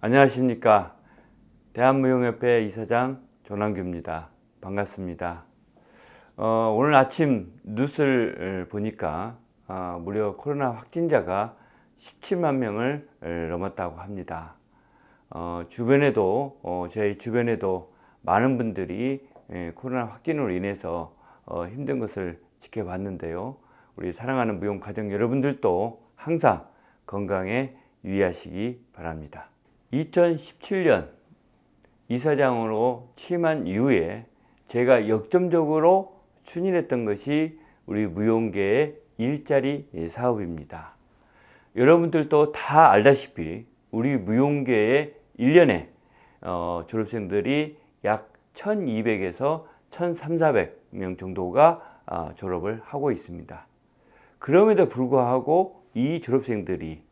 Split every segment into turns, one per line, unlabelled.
안녕하십니까. 대한무용협회 이사장 조남규입니다. 반갑습니다. 오늘 아침 뉴스를 보니까 무려 코로나 확진자가 17만 명을 넘었다고 합니다. 저희 주변에도 많은 분들이 코로나 확진으로 인해서 힘든 것을 지켜봤는데요. 우리 사랑하는 무용 가족 여러분들도 항상 건강에 유의하시기 바랍니다. 2017년 이사장으로 취임한 이후에 제가 역점적으로 추진했던 것이 우리 무용계의 일자리 사업입니다. 여러분들도 다 알다시피 우리 무용계의 1년에 졸업생들이 약 1200에서 1300명 정도가 졸업을 하고 있습니다. 그럼에도 불구하고 이 졸업생들이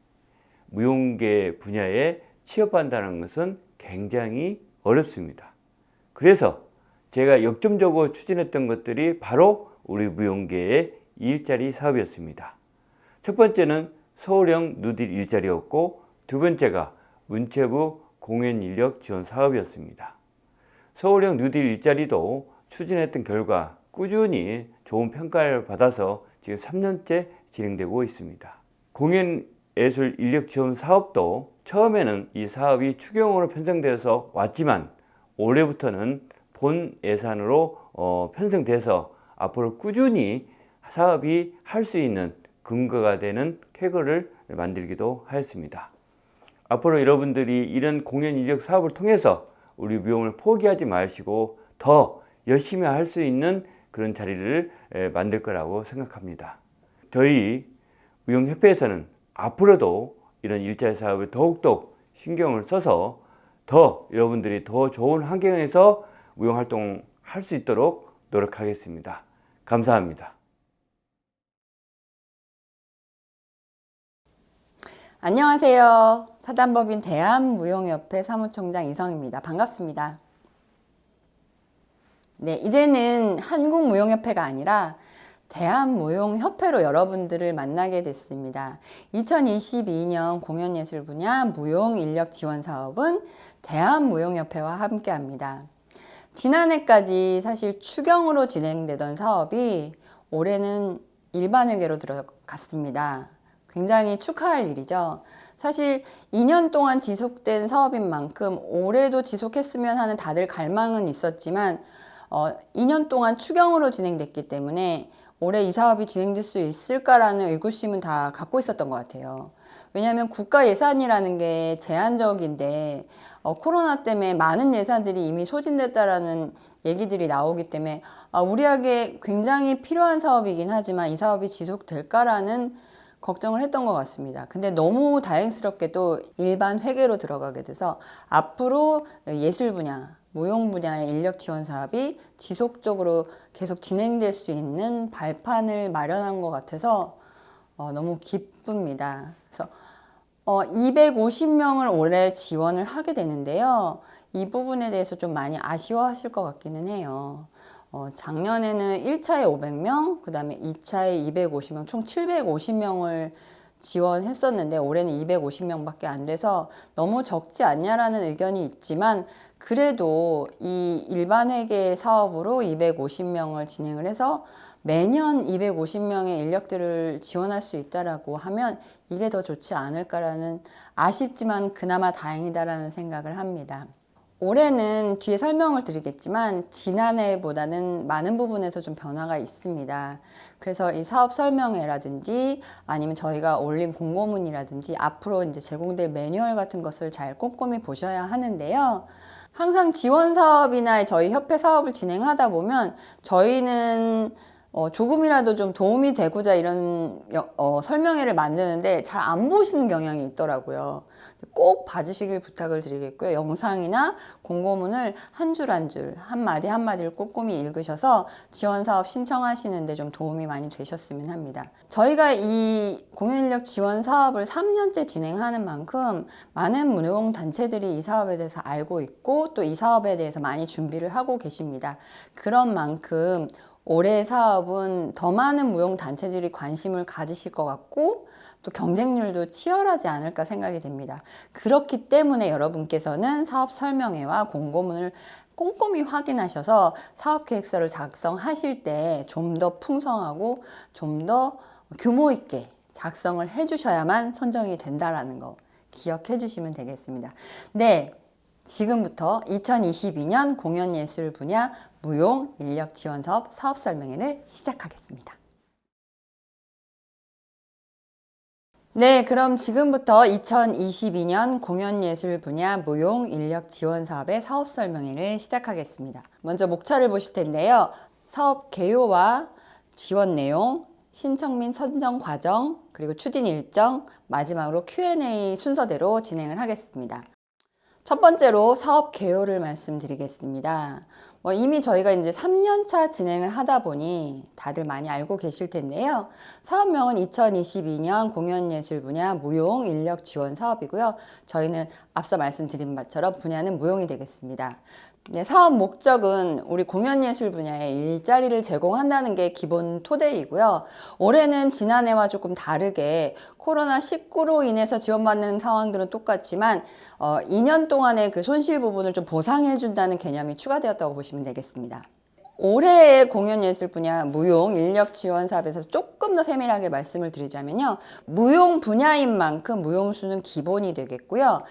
무용계 분야에 취업한다는 것은 굉장히 어렵습니다. 그래서 제가 역점적으로 추진했던 것들이 바로 우리 무용계의 일자리 사업이었습니다. 첫 번째는 서울형 누딜 일자리였고, 두 번째가 문체부 공연인력 지원 사업이었습니다. 서울형 누딜 일자리도 추진했던 결과 꾸준히 좋은 평가를 받아서 지금 3년째 진행되고 있습니다. 공연예술 인력 지원 사업도 처음에는 이 사업이 추경으로 편성되어서 왔지만 올해부터는 본 예산으로 편성돼서 앞으로 꾸준히 사업이 할 수 있는 근거가 되는 쾌거를 만들기도 하였습니다. 앞으로 여러분들이 이런 공연 인력 사업을 통해서 우리 무용을 포기하지 마시고 더 열심히 할 수 있는 그런 자리를 만들 거라고 생각합니다. 저희 무용협회에서는 앞으로도 이런 일자리 사업을 더욱더 신경을 써서 더 여러분들이 더 좋은 환경에서 무용활동 할 수 있도록 노력하겠습니다. 감사합니다.
안녕하세요. 사단법인 대한무용협회 사무총장 이성입니다. 반갑습니다. 네, 이제는 한국무용협회가 아니라 대한무용협회로 여러분들을 만나게 됐습니다. 2022년 공연예술 분야 무용인력 지원 사업은 대한무용협회와 함께합니다. 지난해까지 사실 추경으로 진행되던 사업이 올해는 일반회계로 들어갔습니다. 굉장히 축하할 일이죠. 사실 2년 동안 지속된 사업인 만큼 올해도 지속했으면 하는 다들 갈망은 있었지만 2년 동안 추경으로 진행됐기 때문에 올해 이 사업이 진행될 수 있을까라는 의구심은 다 갖고 있었던 것 같아요. 왜냐하면 국가 예산이라는 게 제한적인데 코로나 때문에 많은 예산들이 이미 소진됐다라는 얘기들이 나오기 때문에 우리에게 굉장히 필요한 사업이긴 하지만 이 사업이 지속될까라는 걱정을 했던 것 같습니다. 근데 너무 다행스럽게도 일반 회계로 들어가게 돼서 앞으로 예술 분야, 무용 분야의 인력 지원 사업이 지속적으로 계속 진행될 수 있는 발판을 마련한 것 같아서 너무 기쁩니다. 그래서 250명을 올해 지원을 하게 되는데요. 이 부분에 대해서 좀 많이 아쉬워하실 것 같기는 해요. 작년에는 1차에 500명, 그 다음에 2차에 250명, 총 750명을 지원했었는데 올해는 250명밖에 안 돼서 너무 적지 않냐라는 의견이 있지만 그래도 이 일반회계 사업으로 250명을 진행을 해서 매년 250명의 인력들을 지원할 수 있다라고 하면 이게 더 좋지 않을까라는 아쉽지만 그나마 다행이다라는 생각을 합니다. 올해는 뒤에 설명을 드리겠지만 지난해보다는 많은 부분에서 좀 변화가 있습니다. 그래서 이 사업 설명회라든지 아니면 저희가 올린 공고문이라든지 앞으로 이제 제공될 매뉴얼 같은 것을 잘 꼼꼼히 보셔야 하는데요. 항상 지원 사업이나 저희 협회 사업을 진행하다 보면 저희는 조금이라도 좀 도움이 되고자 이런 설명회를 만드는데 잘 안 보시는 경향이 있더라고요. 꼭 봐주시길 부탁을 드리겠고요. 영상이나 공고문을 한 줄 한 줄, 한마디 한마디를 꼼꼼히 읽으셔서 지원사업 신청하시는데 좀 도움이 많이 되셨으면 합니다. 저희가 이 공연인력 지원 사업을 3년째 진행하는 만큼 많은 무용단체들이 이 사업에 대해서 알고 있고 또 이 사업에 대해서 많이 준비를 하고 계십니다. 그런 만큼 올해 사업은 더 많은 무용단체들이 관심을 가지실 것 같고 또 경쟁률도 치열하지 않을까 생각이 됩니다. 그렇기 때문에 여러분께서는 사업 설명회와 공고문을 꼼꼼히 확인하셔서 사업 계획서를 작성하실 때 좀 더 풍성하고 좀 더 규모 있게 작성을 해주셔야만 선정이 된다라는 거 기억해 주시면 되겠습니다. 네. 지금부터 2022년 공연예술 분야 무용 인력 지원 사업 사업 설명회를 시작하겠습니다. 네, 그럼 지금부터 2022년 공연예술 분야 무용 인력 지원 사업의 사업 설명회를 시작하겠습니다. 먼저 목차를 보실 텐데요. 사업 개요와 지원 내용, 신청민 선정 과정, 그리고 추진 일정, 마지막으로 Q&A 순서대로 진행을 하겠습니다. 첫 번째로 사업 개요를 말씀드리겠습니다. 이미 저희가 이제 3년차 진행을 하다 보니 다들 많이 알고 계실 텐데요. 사업명은 2022년 공연예술 분야 무용 인력 지원 사업이고요. 저희는 앞서 말씀드린 바처럼 분야는 무용이 되겠습니다. 네, 사업 목적은 우리 공연예술 분야에 일자리를 제공한다는 게 기본 토대이고요. 올해는 지난해와 조금 다르게 코로나19로 인해서 지원받는 상황들은 똑같지만 2년 동안의 그 손실 부분을 좀 보상해 준다는 개념이 추가되었다고 보시면 되겠습니다. 올해의 공연예술 분야 무용 인력 지원 사업에서 조금 더 세밀하게 말씀을 드리자면요. 무용 분야인 만큼 무용수는 기본이 되겠고요.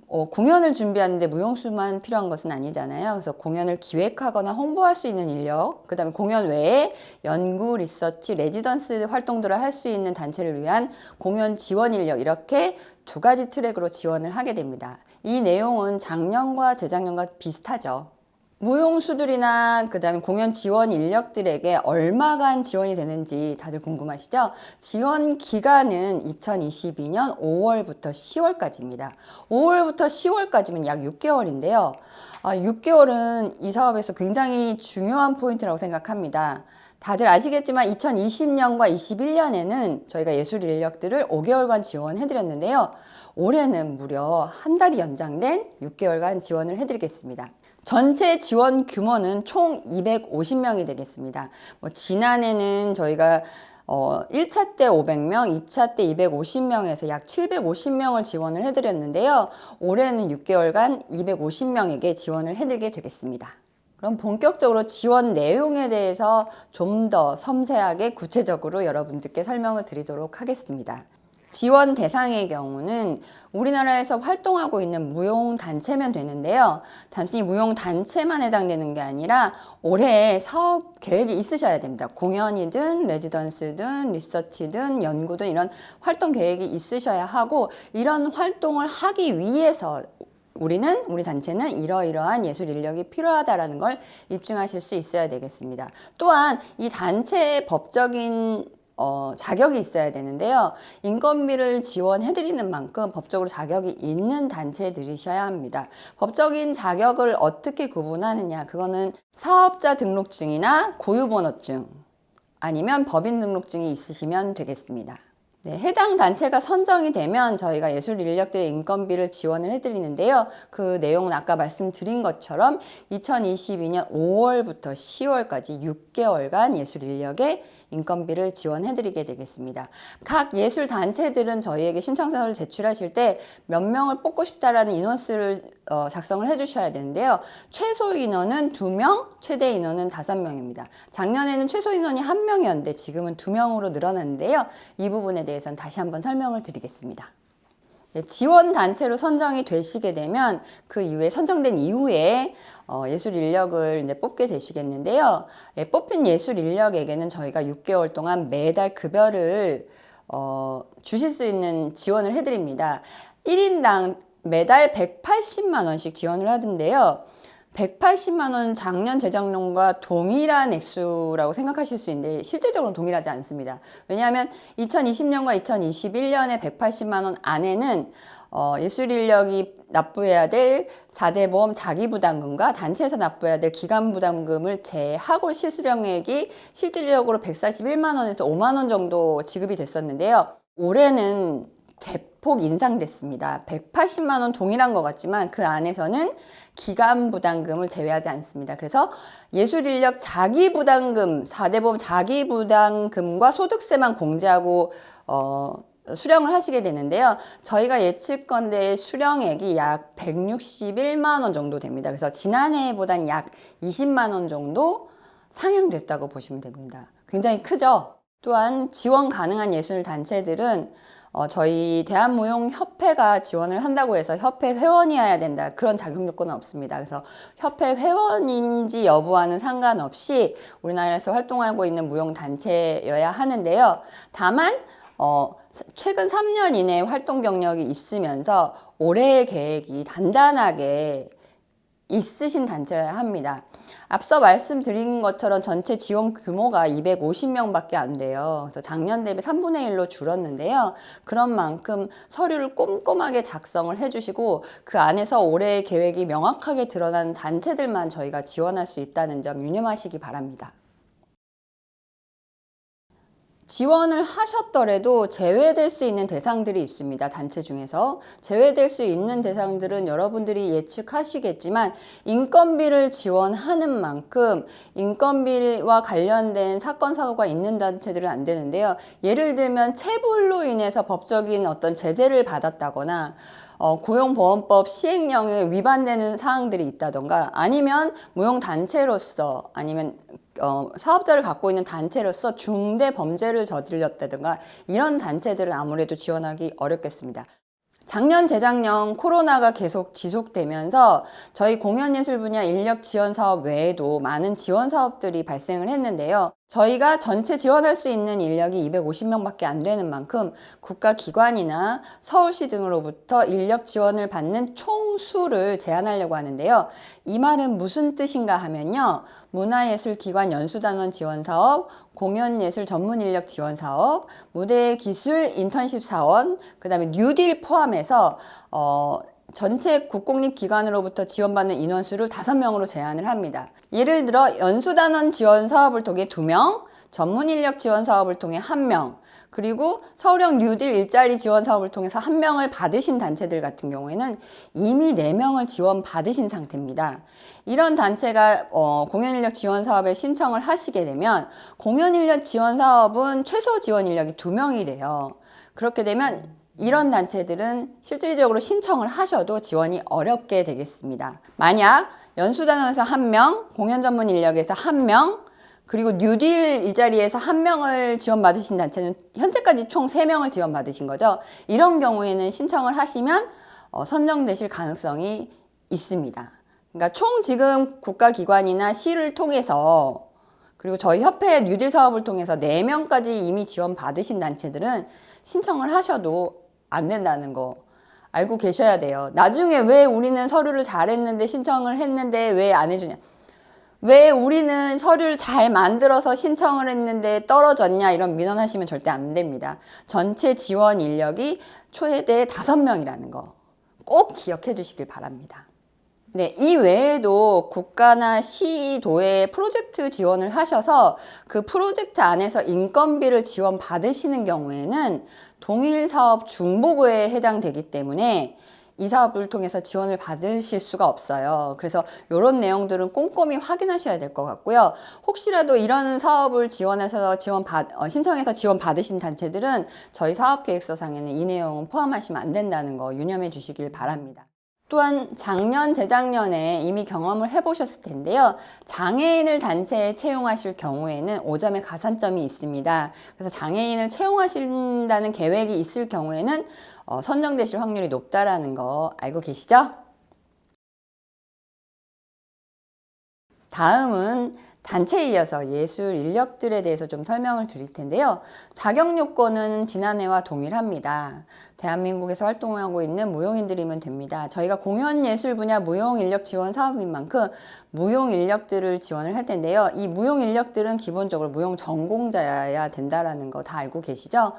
공연을 준비하는데 무용수만 필요한 것은 아니잖아요. 그래서 공연을 기획하거나 홍보할 수 있는 인력, 그 다음에 공연 외에 연구, 리서치, 레지던스 활동들을 할 수 있는 단체를 위한 공연 지원 인력, 이렇게 두 가지 트랙으로 지원을 하게 됩니다. 이 내용은 작년과 재작년과 비슷하죠. 무용수들이나 그 다음에 공연 지원 인력들에게 얼마간 지원이 되는지 다들 궁금하시죠? 지원 기간은 2022년 5월부터 10월까지입니다. 5월부터 10월까지면 약 6개월인데요. 6개월은 이 사업에서 굉장히 중요한 포인트라고 생각합니다. 다들 아시겠지만 2020년과 21년에는 저희가 예술 인력들을 5개월간 지원해드렸는데요. 올해는 무려 한 달이 연장된 6개월간 지원을 해드리겠습니다. 전체 지원 규모는 총 250명이 되겠습니다. 지난해는 저희가 1차 때 500명, 2차 때 250명에서 약 750명을 지원을 해드렸는데요. 올해는 6개월간 250명에게 지원을 해드리게 되겠습니다. 그럼 본격적으로 지원 내용에 대해서 좀 더 섬세하게 구체적으로 여러분들께 설명을 드리도록 하겠습니다. 지원 대상의 경우는 우리나라에서 활동하고 있는 무용단체면 되는데요. 단순히 무용단체만 해당되는 게 아니라 올해 사업 계획이 있으셔야 됩니다. 공연이든 레지던스든 리서치든 연구든 이런 활동 계획이 있으셔야 하고, 이런 활동을 하기 위해서 우리 단체는 이러이러한 예술 인력이 필요하다라는 걸 입증하실 수 있어야 되겠습니다. 또한 이 단체의 법적인 자격이 있어야 되는데요. 인건비를 지원해드리는 만큼 법적으로 자격이 있는 단체들이셔야 합니다. 법적인 자격을 어떻게 구분하느냐, 그거는 사업자 등록증이나 고유번호증 아니면 법인 등록증이 있으시면 되겠습니다. 네, 해당 단체가 선정이 되면 저희가 예술 인력들의 인건비를 지원을 해드리는데요. 그 내용은 아까 말씀드린 것처럼 2022년 5월부터 10월까지 6개월간 예술 인력의 인건비를 지원해드리게 되겠습니다. 각 예술 단체들은 저희에게 신청서를 제출하실 때 몇 명을 뽑고 싶다라는 인원수를 작성을 해주셔야 되는데요. 최소 인원은 2명, 최대 인원은 5명입니다. 작년에는 최소 인원이 1명이었는데 지금은 2명으로 늘어났는데요. 이 부분에 대해서는 다시 한번 설명을 드리겠습니다. 지원 단체로 선정이 되시게 되면 그 이후에 선정된 이후에 예술 인력을 이제 뽑게 되시겠는데요. 뽑힌 예술 인력에게는 저희가 6개월 동안 매달 급여를 주실 수 있는 지원을 해드립니다. 1인당 매달 180만 원씩 지원을 하던데요. 180만 원 작년 재작년과 동일한 액수라고 생각하실 수 있는데 실제적으로는 동일하지 않습니다. 왜냐하면 2020년과 2021년에 180만 원 안에는 예술 인력이 납부해야 될 4대 보험 자기부담금과 단체에서 납부해야 될 기간부담금을 제하고 실수령액이 실질적으로 141만 원에서 5만 원 정도 지급이 됐었는데요. 올해는 대폭 인상됐습니다. 180만 원 동일한 것 같지만 그 안에서는 기간부담금을 제외하지 않습니다. 그래서 예술인력 자기부담금, 4대 보험 자기부담금과 소득세만 공제하고 수령을 하시게 되는데요. 저희가 예측건대 수령액이 약 161만 원 정도 됩니다. 그래서 지난해보단 약 20만 원 정도 상향됐다고 보시면 됩니다. 굉장히 크죠? 또한 지원 가능한 예술단체들은 저희 대한무용협회가 지원을 한다고 해서 협회 회원이어야 된다. 그런 자격 요건은 없습니다. 그래서 협회 회원인지 여부와는 상관없이 우리나라에서 활동하고 있는 무용단체여야 하는데요. 다만 최근 3년 이내 활동 경력이 있으면서 올해의 계획이 단단하게 있으신 단체여야 합니다. 앞서 말씀드린 것처럼 전체 지원 규모가 250명밖에 안 돼요. 그래서 작년 대비 3분의 1로 줄었는데요. 그런 만큼 서류를 꼼꼼하게 작성을 해주시고 그 안에서 올해의 계획이 명확하게 드러나는 단체들만 저희가 지원할 수 있다는 점 유념하시기 바랍니다. 지원을 하셨더라도 제외될 수 있는 대상들이 있습니다. 단체 중에서. 제외될 수 있는 대상들은 여러분들이 예측하시겠지만 인건비를 지원하는 만큼 인건비와 관련된 사건, 사고가 있는 단체들은 안 되는데요. 예를 들면 체불로 인해서 법적인 어떤 제재를 받았다거나 고용보험법 시행령에 위반되는 사항들이 있다던가 아니면 무용단체로서 아니면 사업자를 갖고 있는 단체로서 중대 범죄를 저질렀다든가 이런 단체들은 아무래도 지원하기 어렵겠습니다. 작년, 재작년 코로나가 계속 지속되면서 저희 공연예술 분야 인력 지원 사업 외에도 많은 지원 사업들이 발생을 했는데요. 저희가 전체 지원할 수 있는 인력이 250명밖에 안 되는 만큼 국가기관이나 서울시 등으로부터 인력 지원을 받는 총수를 제한하려고 하는데요. 이 말은 무슨 뜻인가 하면요. 문화예술기관 연수단원 지원사업, 공연예술 전문인력 지원사업, 무대기술 인턴십 사원, 그 다음에 뉴딜 포함해서 전체 국공립기관으로부터 지원받는 인원수를 5명으로 제한을 합니다. 예를 들어 연수단원 지원 사업을 통해 2명, 전문인력 지원 사업을 통해 1명, 그리고 서울형 뉴딜 일자리 지원 사업을 통해서 1명을 받으신 단체들 같은 경우에는 이미 4명을 지원 받으신 상태입니다. 이런 단체가 공연인력 지원 사업에 신청을 하시게 되면 공연인력 지원 사업은 최소 지원 인력이 2명이 돼요. 그렇게 되면 이런 단체들은 실질적으로 신청을 하셔도 지원이 어렵게 되겠습니다. 만약 연수단원에서 1명, 공연 전문 인력에서 1명, 그리고 뉴딜 일자리에서 1명을 지원받으신 단체는 현재까지 총 3명을 지원받으신 거죠. 이런 경우에는 신청을 하시면 선정되실 가능성이 있습니다. 그러니까 총 지금 국가기관이나 시를 통해서 그리고 저희 협회 뉴딜 사업을 통해서 4명까지 이미 지원받으신 단체들은 신청을 하셔도 안 된다는 거 알고 계셔야 돼요. 나중에 왜 우리는 서류를 잘했는데 신청을 했는데 왜 안 해주냐, 왜 우리는 서류를 잘 만들어서 신청을 했는데 떨어졌냐, 이런 민원하시면 절대 안 됩니다. 전체 지원 인력이 최대 5명이라는 거 꼭 기억해 주시길 바랍니다. 네, 이 외에도 국가나 시도에 프로젝트 지원을 하셔서 그 프로젝트 안에서 인건비를 지원 받으시는 경우에는 동일 사업 중복에 해당되기 때문에 이 사업을 통해서 지원을 받으실 수가 없어요. 그래서 이런 내용들은 꼼꼼히 확인하셔야 될 것 같고요. 혹시라도 이런 사업을 지원해서 신청해서 지원 받으신 단체들은 저희 사업계획서상에는 이 내용은 포함하시면 안 된다는 거 유념해 주시길 바랍니다. 또한 작년, 재작년에 이미 경험을 해보셨을 텐데요. 장애인을 단체에 채용하실 경우에는 5점의 가산점이 있습니다. 그래서 장애인을 채용하신다는 계획이 있을 경우에는 선정되실 확률이 높다라는 거 알고 계시죠? 다음은 단체에 이어서 예술 인력들에 대해서 좀 설명을 드릴 텐데요. 자격 요건은 지난해와 동일합니다. 대한민국에서 활동하고 있는 무용인들이면 됩니다. 저희가 공연예술 분야 무용인력 지원 사업인 만큼 무용인력들을 지원을 할 텐데요. 이 무용인력들은 기본적으로 무용 전공자여야 된다는 거 다 알고 계시죠?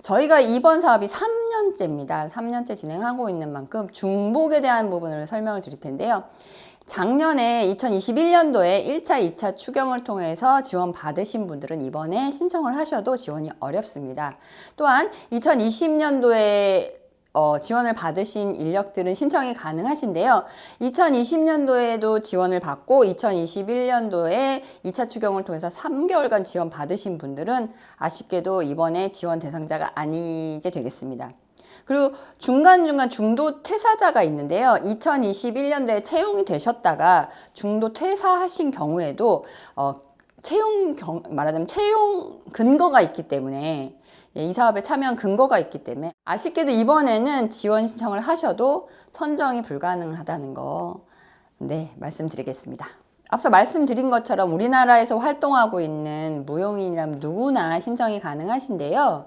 저희가 이번 사업이 3년째입니다. 3년째 진행하고 있는 만큼 중복에 대한 부분을 설명을 드릴 텐데요. 작년에 2021년도에 1차, 2차 추경을 통해서 지원 받으신 분들은 이번에 신청을 하셔도 지원이 어렵습니다. 또한 2020년도에 지원을 받으신 인력들은 신청이 가능하신데요. 2020년도에도 지원을 받고 2021년도에 2차 추경을 통해서 3개월간 지원 받으신 분들은 아쉽게도 이번에 지원 대상자가 아니게 되겠습니다. 그리고 중간중간 중도 퇴사자가 있는데요. 2021년도에 채용이 되셨다가 중도 퇴사하신 경우에도 말하자면 채용 근거가 있기 때문에 이 사업에 참여한 근거가 있기 때문에 아쉽게도 이번에는 지원 신청을 하셔도 선정이 불가능하다는 거 말씀드리겠습니다. 앞서 말씀드린 것처럼 우리나라에서 활동하고 있는 무용인이라면 누구나 신청이 가능하신데요.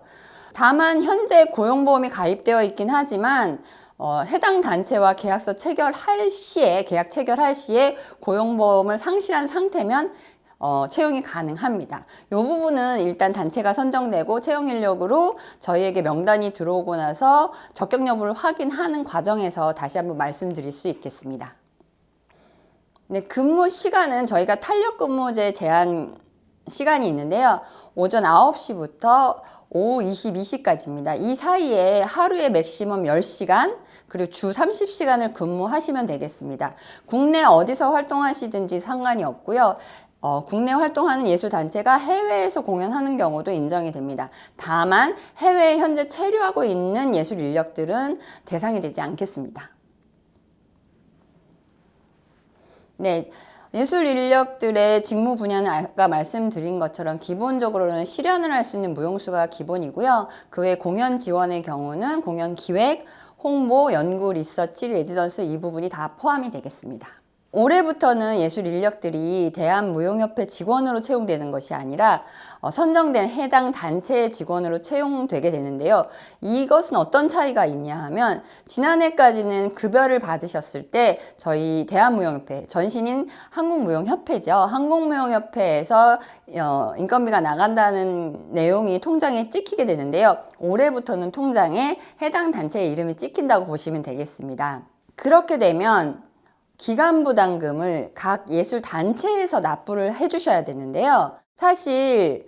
다만 현재 고용보험이 가입되어 있긴 하지만 해당 단체와 계약서 체결할 시에 계약 체결할 시에 고용보험을 상실한 상태면 채용이 가능합니다. 이 부분은 일단 단체가 선정되고 채용 인력으로 저희에게 명단이 들어오고 나서 적격 여부를 확인하는 과정에서 다시 한번 말씀드릴 수 있겠습니다. 네, 근무 시간은 저희가 탄력 근무제 제한 시간이 있는데요. 오전 9시부터 오후 22시까지입니다. 이 사이에 하루에 맥시멈 10시간 그리고 주 30시간을 근무하시면 되겠습니다. 국내 어디서 활동하시든지 상관이 없고요. 국내 활동하는 예술단체가 해외에서 공연하는 경우도 인정이 됩니다. 다만 해외에 현재 체류하고 있는 예술 인력들은 대상이 되지 않겠습니다. 네, 예술 인력들의 직무 분야는 아까 말씀드린 것처럼 기본적으로는 실현을 할 수 있는 무용수가 기본이고요. 그 외 공연 지원의 경우는 공연 기획, 홍보, 연구, 리서치, 레지던스 이 부분이 다 포함이 되겠습니다. 올해부터는 예술 인력들이 대한무용협회 직원으로 채용되는 것이 아니라 선정된 해당 단체의 직원으로 채용되게 되는데요. 이것은 어떤 차이가 있냐 하면 지난해까지는 급여를 받으셨을 때 저희 대한무용협회, 전신인 한국무용협회죠. 한국무용협회에서 인건비가 나간다는 내용이 통장에 찍히게 되는데요. 올해부터는 통장에 해당 단체의 이름이 찍힌다고 보시면 되겠습니다. 그렇게 되면 기간부담금을 각 예술단체에서 납부를 해주셔야 되는데요. 사실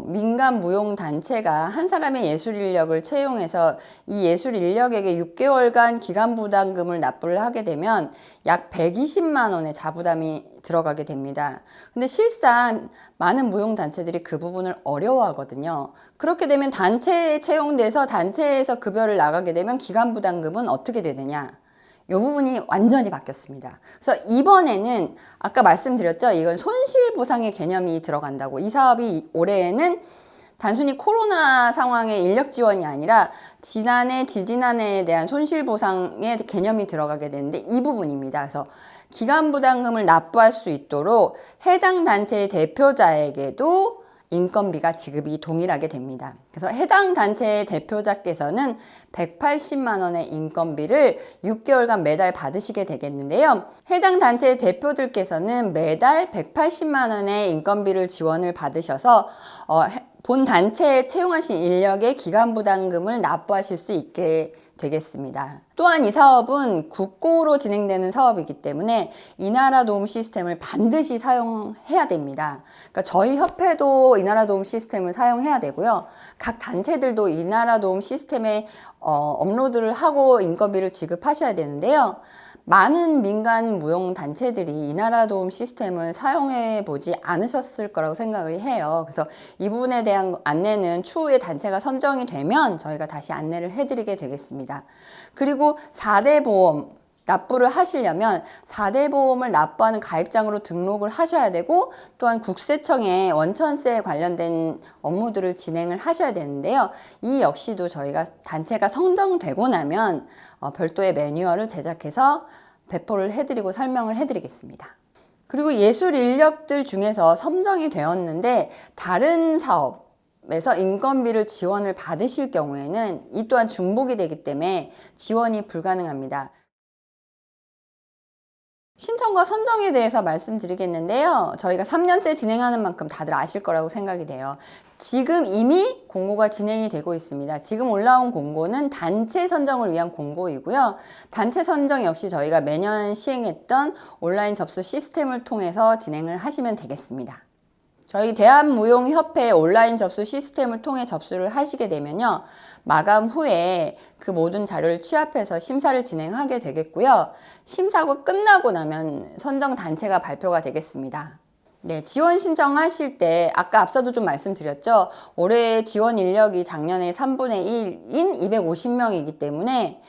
민간 무용단체가 한 사람의 예술 인력을 채용해서 이 예술 인력에게 6개월간 기간부담금을 납부를 하게 되면 약 120만 원의 자부담이 들어가게 됩니다. 근데 실상 많은 무용단체들이 그 부분을 어려워하거든요. 그렇게 되면 단체에 채용돼서 단체에서 급여를 나가게 되면 기간부담금은 어떻게 되느냐? 이 부분이 완전히 바뀌었습니다. 그래서 이번에는 아까 말씀드렸죠. 이건 손실보상의 개념이 들어간다고. 이 사업이 올해에는 단순히 코로나 상황의 인력 지원이 아니라 지난해, 지지난해에 대한 손실보상의 개념이 들어가게 되는데 이 부분입니다. 그래서 기간부담금을 납부할 수 있도록 해당 단체의 대표자에게도 인건비가 지급이 동일하게 됩니다. 그래서 해당 단체의 대표자께서는 180만 원의 인건비를 6개월간 매달 받으시게 되겠는데요. 해당 단체의 대표들께서는 매달 180만 원의 인건비를 지원을 받으셔서 본 단체에 채용하신 인력의 기간부담금을 납부하실 수 있게 되겠습니다. 또한 이 사업은 국고로 진행되는 사업이기 때문에 이나라 도움 시스템을 반드시 사용해야 됩니다. 그러니까 저희 협회도 이나라 도움 시스템을 사용해야 되고요. 각 단체들도 이나라 도움 시스템에 업로드를 하고 인건비를 지급하셔야 되는데요. 많은 민간 무용 단체들이 이나라 도움 시스템을 사용해 보지 않으셨을 거라고 생각을 해요. 그래서 이 부분에 대한 안내는 추후에 단체가 선정이 되면 저희가 다시 안내를 해드리게 되겠습니다. 그리고 4대 보험 납부를 하시려면 4대 보험을 납부하는 가입장으로 등록을 하셔야 되고 또한 국세청에 원천세에 관련된 업무들을 진행을 하셔야 되는데요. 이 역시도 저희가 단체가 선정되고 나면 별도의 매뉴얼을 제작해서 배포를 해드리고 설명을 해드리겠습니다. 그리고 예술 인력들 중에서 선정이 되었는데 다른 사업에서 인건비를 지원을 받으실 경우에는 이 또한 중복이 되기 때문에 지원이 불가능합니다. 신청과 선정에 대해서 말씀드리겠는데요. 저희가 3년째 진행하는 만큼 다들 아실 거라고 생각이 돼요. 지금 이미 공고가 진행이 되고 있습니다. 지금 올라온 공고는 단체 선정을 위한 공고이고요. 단체 선정 역시 저희가 매년 시행했던 온라인 접수 시스템을 통해서 진행을 하시면 되겠습니다. 저희 대한무용협회 온라인 접수 시스템을 통해 접수를 하시게 되면요. 마감 후에 그 모든 자료를 취합해서 심사를 진행하게 되겠고요. 심사가 끝나고 나면 선정 단체가 발표가 되겠습니다. 네, 지원 신청하실 때 아까 앞서도 좀 말씀드렸죠. 올해 지원 인력이 작년에 3분의 1인 250명이기 때문에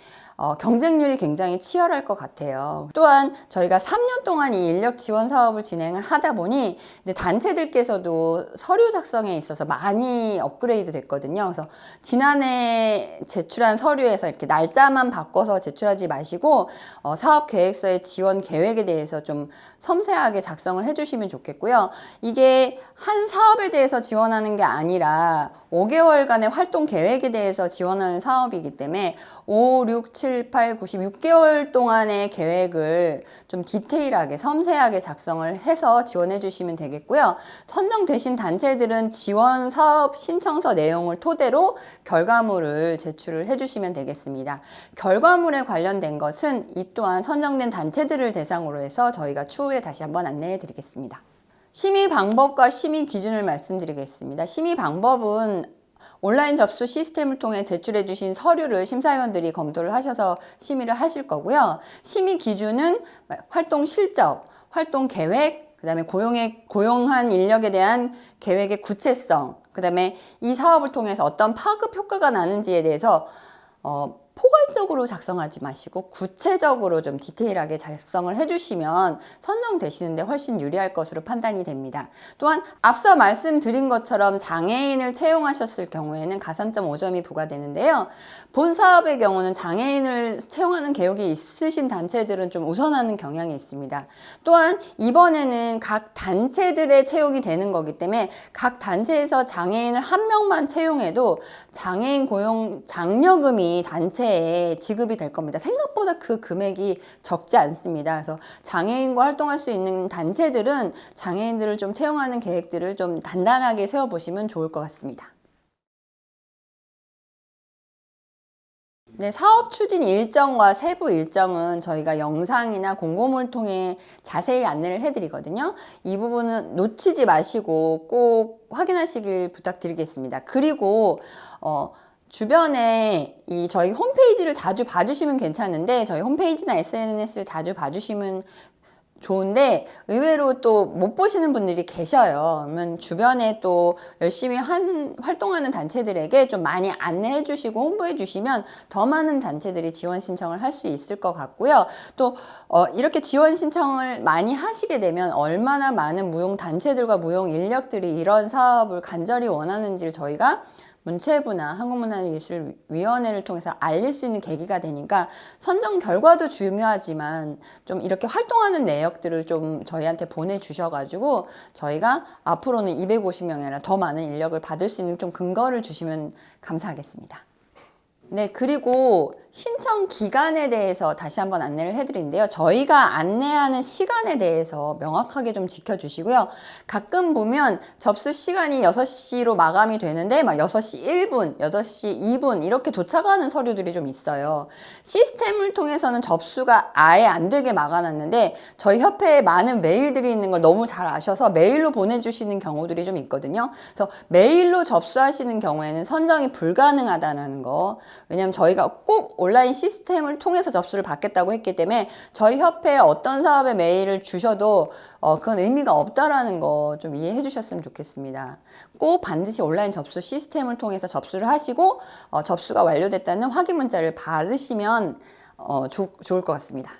경쟁률이 굉장히 치열할 것 같아요. 또한 저희가 3년 동안 이 인력 지원 사업을 진행을 하다 보니 단체들께서도 서류 작성에 있어서 많이 업그레이드 됐거든요. 그래서 지난해 제출한 서류에서 이렇게 날짜만 바꿔서 제출하지 마시고 사업 계획서의 지원 계획에 대해서 좀 섬세하게 작성을 해주시면 좋겠고요. 이게 한 사업에 대해서 지원하는 게 아니라 5개월간의 활동 계획에 대해서 지원하는 사업이기 때문에 5, 6, 7, 8, 9, 6개월 동안의 계획을 좀 디테일하게 섬세하게 작성을 해서 지원해 주시면 되겠고요. 선정되신 단체들은 지원 사업 신청서 내용을 토대로 결과물을 제출을 해 주시면 되겠습니다. 결과물에 관련된 것은 이 또한 선정된 단체들을 대상으로 해서 저희가 추후에 다시 한번 안내해 드리겠습니다. 심의 방법과 심의 기준을 말씀드리겠습니다. 심의 방법은 온라인 접수 시스템을 통해 제출해 주신 서류를 심사위원들이 검토를 하셔서 심의를 하실 거고요. 심의 기준은 활동 실적, 활동 계획, 그 다음에 고용한 인력에 대한 계획의 구체성, 그 다음에 이 사업을 통해서 어떤 파급 효과가 나는지에 대해서 포괄적으로 작성하지 마시고 구체적으로 좀 디테일하게 작성을 해주시면 선정되시는데 훨씬 유리할 것으로 판단이 됩니다. 또한 앞서 말씀드린 것처럼 장애인을 채용하셨을 경우에는 가산점 5점이 부과되는데요. 본 사업의 경우는 장애인을 채용하는 계획이 있으신 단체들은 좀 우선하는 경향이 있습니다. 또한 이번에는 각 단체들의 채용이 되는 거기 때문에 각 단체에서 장애인을 한 명만 채용해도 장애인 고용 장려금이 단체에 지급이 될 겁니다. 생각보다 그 금액이 적지 않습니다. 그래서 장애인과 활동할 수 있는 단체들은 장애인들을 좀 채용하는 계획들을 좀 단단하게 세워보시면 좋을 것 같습니다. 네, 사업 추진 일정과 세부 일정은 저희가 영상이나 공고문을 통해 자세히 안내를 해드리거든요. 이 부분은 놓치지 마시고 꼭 확인하시길 부탁드리겠습니다. 그리고 주변에 저희 홈페이지를 자주 봐주시면 괜찮은데 저희 홈페이지나 SNS를 자주 봐주시면 좋은데 의외로 또 못 보시는 분들이 계셔요. 그러면 주변에 또 열심히 활동하는 단체들에게 좀 많이 안내해 주시고 홍보해 주시면 더 많은 단체들이 지원 신청을 할 수 있을 것 같고요. 또 이렇게 지원 신청을 많이 하시게 되면 얼마나 많은 무용 단체들과 무용 인력들이 이런 사업을 간절히 원하는지를 저희가 문체부나 한국문화예술위원회를 통해서 알릴 수 있는 계기가 되니까 선정 결과도 중요하지만 좀 이렇게 활동하는 내역들을 좀 저희한테 보내주셔가지고 저희가 앞으로는 250명이 아니라 더 많은 인력을 받을 수 있는 좀 근거를 주시면 감사하겠습니다. 네, 그리고 신청 기간에 대해서 다시 한번 안내를 해드리는데요. 저희가 안내하는 시간에 대해서 명확하게 좀 지켜주시고요. 가끔 보면 접수 시간이 6시로 마감이 되는데 막 6시 1분, 8시 2분 이렇게 도착하는 서류들이 좀 있어요. 시스템을 통해서는 접수가 아예 안 되게 막아놨는데 저희 협회에 많은 메일들이 있는 걸 너무 잘 아셔서 메일로 보내주시는 경우들이 좀 있거든요. 그래서 메일로 접수하시는 경우에는 선정이 불가능하다는 거. 왜냐면 저희가 꼭 온라인 시스템을 통해서 접수를 받겠다고 했기 때문에 저희 협회에 어떤 사업에 메일을 주셔도 그건 의미가 없다라는 거 좀 이해해 주셨으면 좋겠습니다. 꼭 반드시 온라인 접수 시스템을 통해서 접수를 하시고 접수가 완료됐다는 확인 문자를 받으시면 좋을 것 같습니다.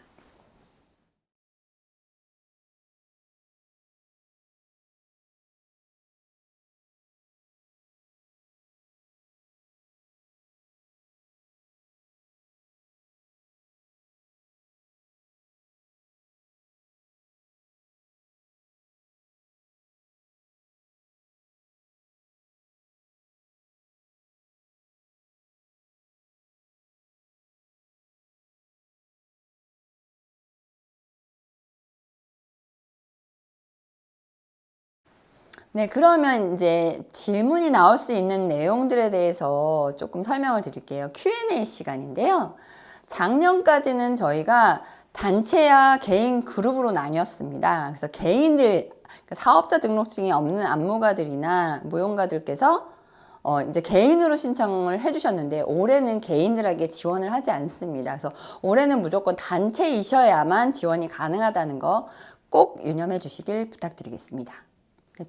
네, 그러면 이제 질문이 나올 수 있는 내용들에 대해서 조금 설명을 드릴게요. Q&A 시간인데요. 작년까지는 저희가 단체와 개인 그룹으로 나뉘었습니다. 그래서 개인들, 사업자 등록증이 없는 안무가들이나 무용가들께서 이제 개인으로 신청을 해주셨는데 올해는 개인들에게 지원을 하지 않습니다. 그래서 올해는 무조건 단체이셔야만 지원이 가능하다는 거 꼭 유념해 주시길 부탁드리겠습니다.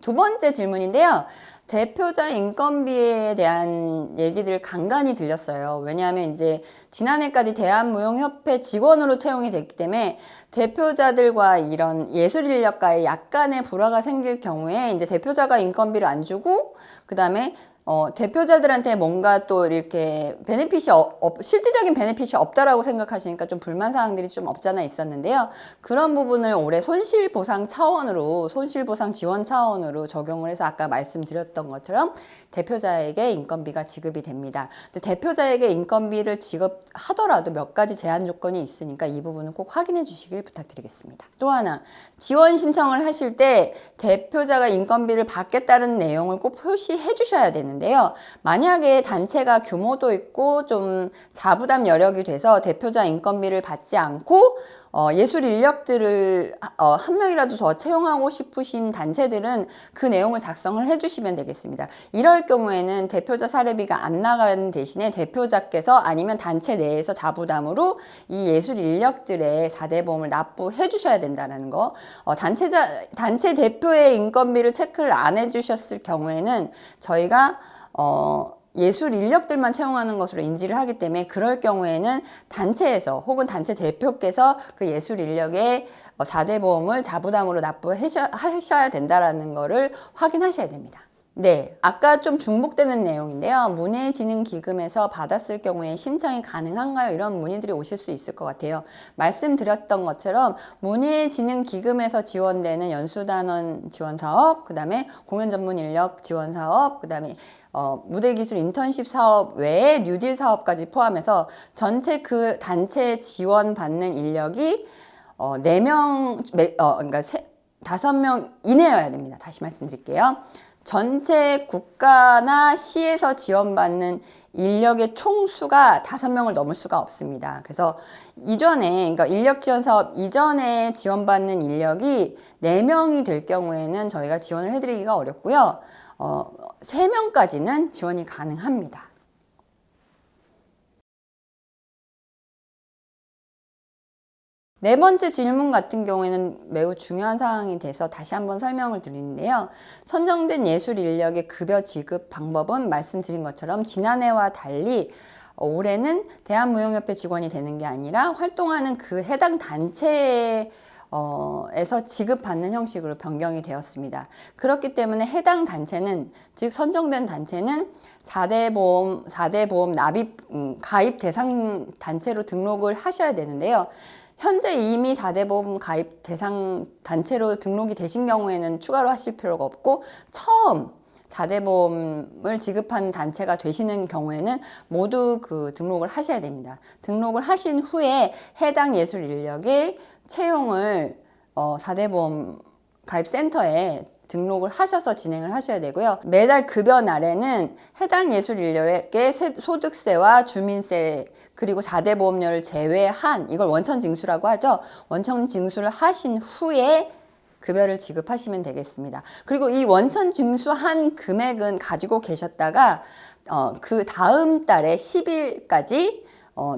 두 번째 질문인데요. 대표자 인건비에 대한 얘기들 간간히 들렸어요. 왜냐하면 이제 지난해까지 대한무용협회 직원으로 채용이 됐기 때문에 대표자들과 이런 예술인력과의 약간의 불화가 생길 경우에 이제 대표자가 인건비를 안 주고 그 다음에 대표자들한테 뭔가 또 이렇게 실질적인 베네핏이 없다라고 생각하시니까 좀 불만 사항들이 좀 없잖아 있었는데요. 그런 부분을 올해 손실보상 지원 차원으로 적용을 해서 아까 말씀드렸던 것처럼 대표자에게 인건비가 지급이 됩니다. 근데 대표자에게 인건비를 지급하더라도 몇 가지 제한 조건이 있으니까 이 부분은 꼭 확인해 주시길 부탁드리겠습니다. 또 하나, 지원 신청을 하실 때 대표자가 인건비를 받겠다는 내용을 꼭 표시해 주셔야 되는데요. 만약에 단체가 규모도 있고 좀 자부담 여력이 돼서 대표자 인건비를 받지 않고 예술 인력들을 한 명이라도 더 채용하고 싶으신 단체들은 그 내용을 작성을 해주시면 되겠습니다. 이럴 경우에는 대표자 사례비가 안 나가는 대신에 대표자께서 아니면 단체 내에서 자부담으로 이 예술 인력들의 4대 보험을 납부해 주셔야 된다는 거. 단체 대표의 인건비를 체크를 안 해주셨을 경우에는 저희가 예술 인력들만 채용하는 것으로 인지를 하기 때문에 그럴 경우에는 단체에서 혹은 단체 대표께서 그 예술 인력의 4대 보험을 자부담으로 납부하셔야 된다는 거를 확인하셔야 됩니다. 네, 아까 좀 중복되는 내용인데요. 문예진흥기금에서 받았을 경우에 신청이 가능한가요? 이런 문의들이 오실 수 있을 것 같아요. 말씀드렸던 것처럼 문예진흥기금에서 지원되는 연수단원 지원사업, 그 다음에 공연전문인력 지원사업, 그 다음에 무대기술 인턴십 사업 외에 뉴딜 사업까지 포함해서 전체 그 단체 지원받는 인력이 4명, 그러니까 5명 이내여야 됩니다. 다시 말씀드릴게요. 전체 국가나 시에서 지원받는 인력의 총수가 5명을 넘을 수가 없습니다. 그래서 이전에, 그러니까 인력 지원 사업 이전에 지원받는 인력이 4명이 될 경우에는 저희가 지원을 해드리기가 어렵고요. 3명까지는 지원이 가능합니다. 네 번째 질문 같은 경우에는 매우 중요한 사항이 돼서 다시 한번 설명을 드리는데요. 선정된 예술 인력의 급여 지급 방법은 말씀드린 것처럼 지난해와 달리 올해는 대한무용협회 직원이 되는 게 아니라 활동하는 그 해당 단체에 에서 지급받는 형식으로 변경이 되었습니다. 그렇기 때문에 해당 단체는, 즉 선정된 단체는 4대 보험 납입 가입 대상 단체로 등록을 하셔야 되는데요. 현재 이미 4대 보험 가입 대상 단체로 등록이 되신 경우에는 추가로 하실 필요가 없고, 처음 4대 보험을 지급한 단체가 되시는 경우에는 모두 그 등록을 하셔야 됩니다. 등록을 하신 후에 해당 예술 인력의 채용을 4대 보험 가입센터에 등록을 하셔서 진행을 하셔야 되고요. 매달 급여 날에는 해당 예술 인력의 소득세와 주민세 그리고 4대 보험료를 제외한, 이걸 원천 징수라고 하죠. 원천 징수를 하신 후에 급여를 지급하시면 되겠습니다. 그리고 이 원천 징수한 금액은 가지고 계셨다가 그 다음 달에 10일까지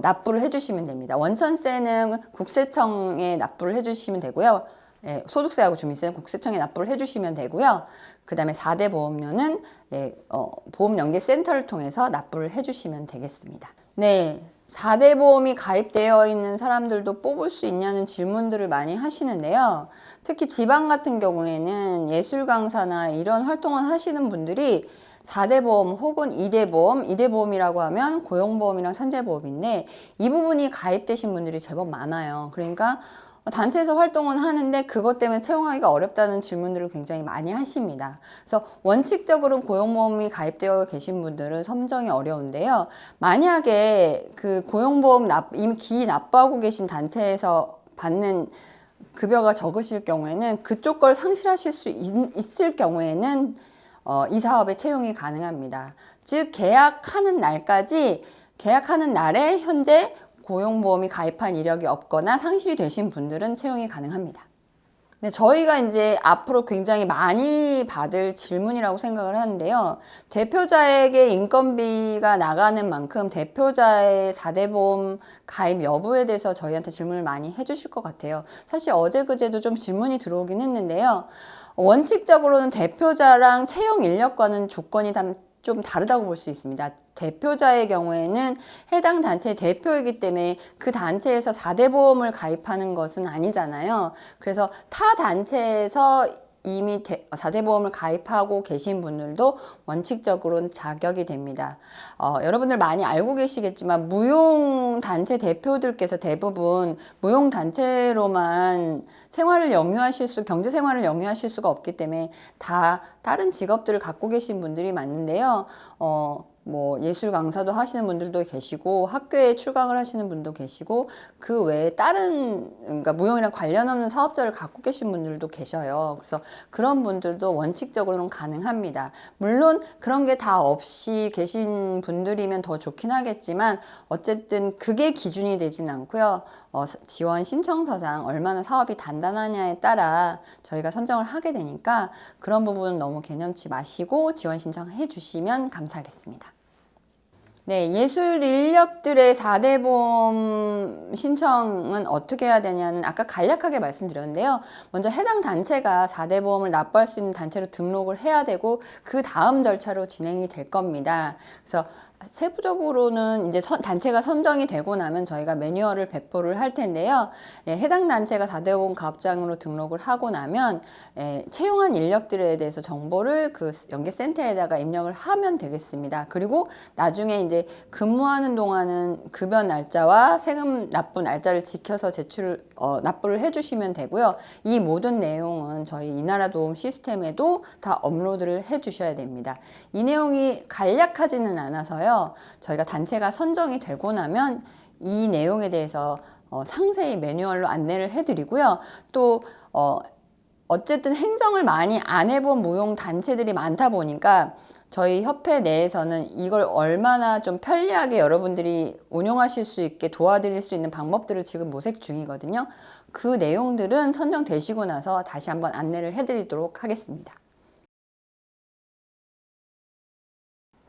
납부를 해주시면 됩니다. 원천세는 국세청에 납부를 해주시면 되고요. 소득세하고 주민세는 국세청에 납부를 해주시면 되고요. 그 다음에 4대 보험료는 보험연계센터를 통해서 납부를 해주시면 되겠습니다. 네, 4대 보험이 가입되어 있는 사람들도 뽑을 수 있냐는 질문들을 많이 하시는데요. 특히 지방 같은 경우에는 예술 강사나 이런 활동을 하시는 분들이 4대 보험 혹은 2대 보험, 2대 보험이라고 하면 고용보험이랑 산재보험인데 이 부분이 가입되신 분들이 제법 많아요. 그러니까 단체에서 활동은 하는데 그것 때문에 채용하기가 어렵다는 질문들을 굉장히 많이 하십니다. 그래서 원칙적으로는 고용보험이 가입되어 계신 분들은 선정이 어려운데요. 만약에 그 고용보험 이미 기입 납부하고 계신 단체에서 받는 급여가 적으실 경우에는 그쪽 걸 상실하실 수 있을 경우에는 이 사업에 채용이 가능합니다. 즉 계약하는 날에 현재 고용보험이 가입한 이력이 없거나 상실이 되신 분들은 채용이 가능합니다. 네, 저희가 이제 앞으로 굉장히 많이 받을 질문이라고 생각을 하는데요. 대표자에게 인건비가 나가는 만큼 대표자의 4대 보험 가입 여부에 대해서 저희한테 질문을 많이 해주실 것 같아요. 사실 어제 그제도 좀 질문이 들어오긴 했는데요. 원칙적으로는 대표자랑 채용 인력과는 조건이 좀 다르다고 볼 수 있습니다. 대표자의 경우에는 해당 단체의 대표이기 때문에 그 단체에서 4대 보험을 가입하는 것은 아니잖아요. 그래서 타 단체에서 이미 4대 보험을 가입하고 계신 분들도 원칙적으로는 자격이 됩니다. 여러분들 많이 알고 계시겠지만 무용단체 대표들께서 대부분 무용단체로만 경제 생활을 영위하실 수가 없기 때문에 다 다른 직업들을 갖고 계신 분들이 많은데요. 뭐 예술 강사도 하시는 분들도 계시고 학교에 출강을 하시는 분도 계시고 그 외에 다른 그러니까 무용이랑 관련 없는 사업자를 갖고 계신 분들도 계셔요. 그래서 그런 분들도 원칙적으로는 가능합니다. 물론 그런 게 다 없이 계신 분들이면 더 좋긴 하겠지만 어쨌든 그게 기준이 되진 않고요. 지원 신청서상 얼마나 사업이 단단하냐에 따라 저희가 선정을 하게 되니까 그런 부분은 너무 개념치 마시고 지원 신청해 주시면 감사하겠습니다. 네, 예술 인력들의 4대 보험 신청은 어떻게 해야 되냐는 아까 간략하게 말씀드렸는데요. 먼저 해당 단체가 4대 보험을 납부할 수 있는 단체로 등록을 해야 되고 그 다음 절차로 진행이 될 겁니다. 그래서 세부적으로는 이제 단체가 선정이 되고 나면 저희가 매뉴얼을 배포를 할 텐데요. 해당 단체가 4대 보험 가입장으로 등록을 하고 나면 채용한 인력들에 대해서 정보를 그 연계센터에다가 입력을 하면 되겠습니다. 그리고 나중에 이제 근무하는 동안은 급여 날짜와 세금 납부 날짜를 지켜서 납부를 해주시면 되고요. 이 모든 내용은 저희 이나라 도움 시스템에도 다 업로드를 해주셔야 됩니다. 이 내용이 간략하지는 않아서요. 저희가 단체가 선정이 되고 나면 이 내용에 대해서 상세히 매뉴얼로 안내를 해드리고요. 또 어쨌든 행정을 많이 안 해본 무용 단체들이 많다 보니까 저희 협회 내에서는 이걸 얼마나 좀 편리하게 여러분들이 운용하실 수 있게 도와드릴 수 있는 방법들을 지금 모색 중이거든요. 그 내용들은 선정되시고 나서 다시 한번 안내를 해드리도록 하겠습니다.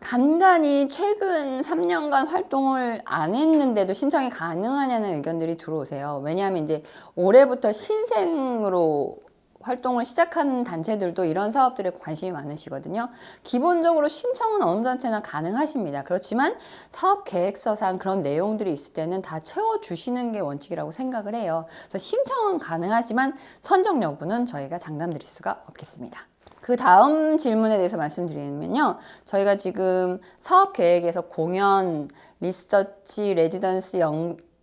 간간히 최근 3년간 활동을 안 했는데도 신청이 가능하냐는 의견들이 들어오세요. 왜냐하면 이제 올해부터 신생으로 활동을 시작하는 단체들도 이런 사업들에 관심이 많으시거든요. 기본적으로 신청은 어느 단체나 가능하십니다. 그렇지만 사업 계획서상 그런 내용들이 있을 때는 다 채워주시는 게 원칙이라고 생각을 해요. 그래서 신청은 가능하지만 선정 여부는 저희가 장담드릴 수가 없겠습니다. 그 다음 질문에 대해서 말씀드리면요. 저희가 지금 사업 계획에서 공연, 리서치, 레지던스,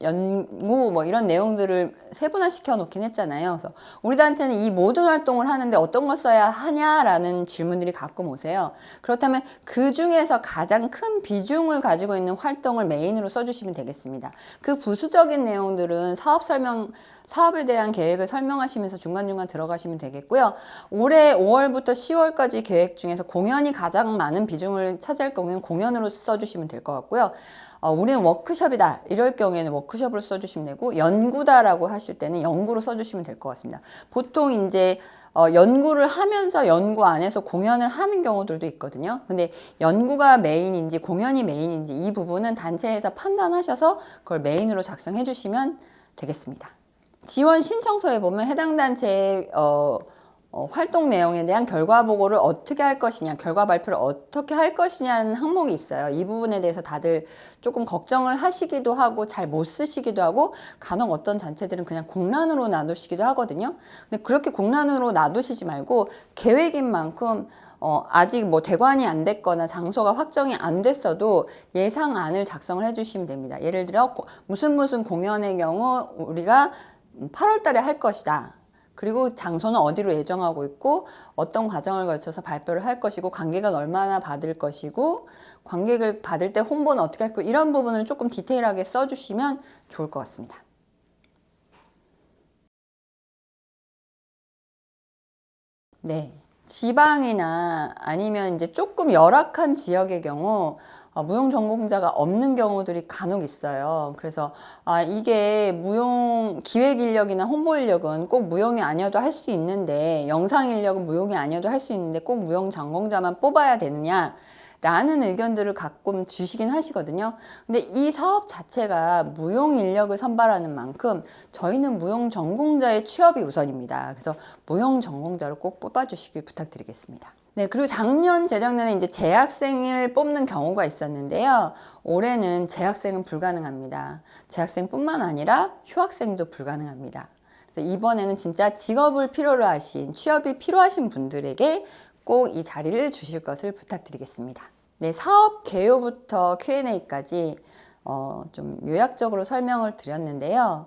연구 뭐 이런 내용들을 세분화시켜 놓긴 했잖아요. 그래서 우리 단체는 이 모든 활동을 하는데 어떤 걸 써야 하냐라는 질문들이 가끔 오세요. 그렇다면 그 중에서 가장 큰 비중을 가지고 있는 활동을 메인으로 써주시면 되겠습니다. 그 부수적인 내용들은 사업에 대한 계획을 설명하시면서 중간중간 들어가시면 되겠고요. 올해 5월부터 10월까지 계획 중에서 공연이 가장 많은 비중을 차지할 경우에는 공연으로 써주시면 될 것 같고요. 우리는 워크숍이다 이럴 경우에는 워크숍으로 써주시면 되고 연구다라고 하실 때는 연구로 써주시면 될 것 같습니다. 보통 이제 연구를 하면서 연구 안에서 공연을 하는 경우들도 있거든요. 근데 연구가 메인인지 공연이 메인인지 이 부분은 단체에서 판단하셔서 그걸 메인으로 작성해 주시면 되겠습니다. 지원 신청서에 보면 해당 단체의 활동 내용에 대한 결과 보고를 어떻게 할 것이냐, 결과 발표를 어떻게 할 것이냐는 항목이 있어요. 이 부분에 대해서 다들 조금 걱정을 하시기도 하고 잘 못 쓰시기도 하고 간혹 어떤 단체들은 그냥 공란으로 놔두시기도 하거든요. 근데 그렇게 공란으로 놔두시지 말고 계획인 만큼 아직 뭐 대관이 안 됐거나 장소가 확정이 안 됐어도 예상안을 작성을 해주시면 됩니다. 예를 들어 무슨 공연의 경우 우리가 8월 달에 할 것이다. 그리고 장소는 어디로 예정하고 있고 어떤 과정을 거쳐서 발표를 할 것이고 관객은 얼마나 받을 것이고 관객을 받을 때 홍보는 어떻게 할 거 이런 부분을 조금 디테일하게 써주시면 좋을 것 같습니다. 네. 지방이나 아니면 이제 조금 열악한 지역의 경우 무용 전공자가 없는 경우들이 간혹 있어요. 그래서 이게 무용 기획 인력이나 홍보 인력은 꼭 무용이 아니어도 할 수 있는데, 영상 인력은 무용이 아니어도 할 수 있는데 꼭 무용 전공자만 뽑아야 되느냐 라는 의견들을 가끔 주시긴 하시거든요. 근데 이 사업 자체가 무용 인력을 선발하는 만큼 저희는 무용 전공자의 취업이 우선입니다. 그래서 무용 전공자를 꼭 뽑아주시길 부탁드리겠습니다. 네, 그리고 작년, 재작년에 이제 재학생을 뽑는 경우가 있었는데요. 올해는 재학생은 불가능합니다. 재학생뿐만 아니라 휴학생도 불가능합니다. 그래서 이번에는 진짜 직업을 필요로 하신, 취업이 필요하신 분들에게 꼭 이 자리를 주실 것을 부탁드리겠습니다. 네, 사업 개요부터 Q&A까지 좀 요약적으로 설명을 드렸는데요.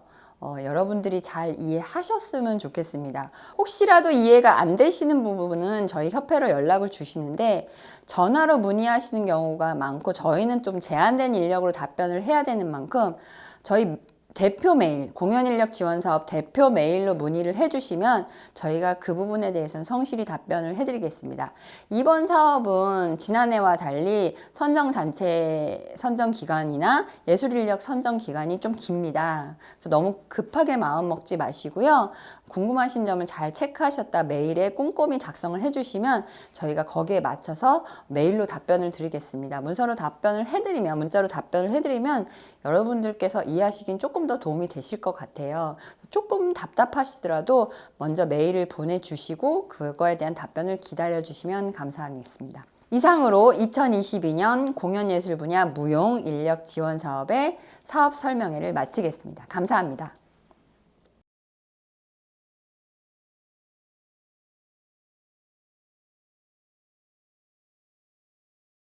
여러분들이 잘 이해하셨으면 좋겠습니다. 혹시라도 이해가 안 되시는 부분은 저희 협회로 연락을 주시는데, 전화로 문의하시는 경우가 많고 저희는 좀 제한된 인력으로 답변을 해야 되는 만큼 저희 대표 메일, 공연인력 지원사업 대표 메일로 문의를 해주시면 저희가 그 부분에 대해서는 성실히 답변을 해드리겠습니다. 이번 사업은 지난해와 달리 선정단체 선정기간이나 예술인력 선정기간이 좀 깁니다. 그래서 너무 급하게 마음 먹지 마시고요. 궁금하신 점을 잘 체크하셨다 메일에 꼼꼼히 작성을 해주시면 저희가 거기에 맞춰서 메일로 답변을 드리겠습니다. 문자로 답변을 해드리면 여러분들께서 이해하시긴 조금 더 도움이 되실 것 같아요. 조금 답답하시더라도 먼저 메일을 보내주시고 그거에 대한 답변을 기다려주시면 감사하겠습니다. 이상으로 2022년 공연예술 분야 무용 인력 지원 사업의 사업 설명회를 마치겠습니다. 감사합니다.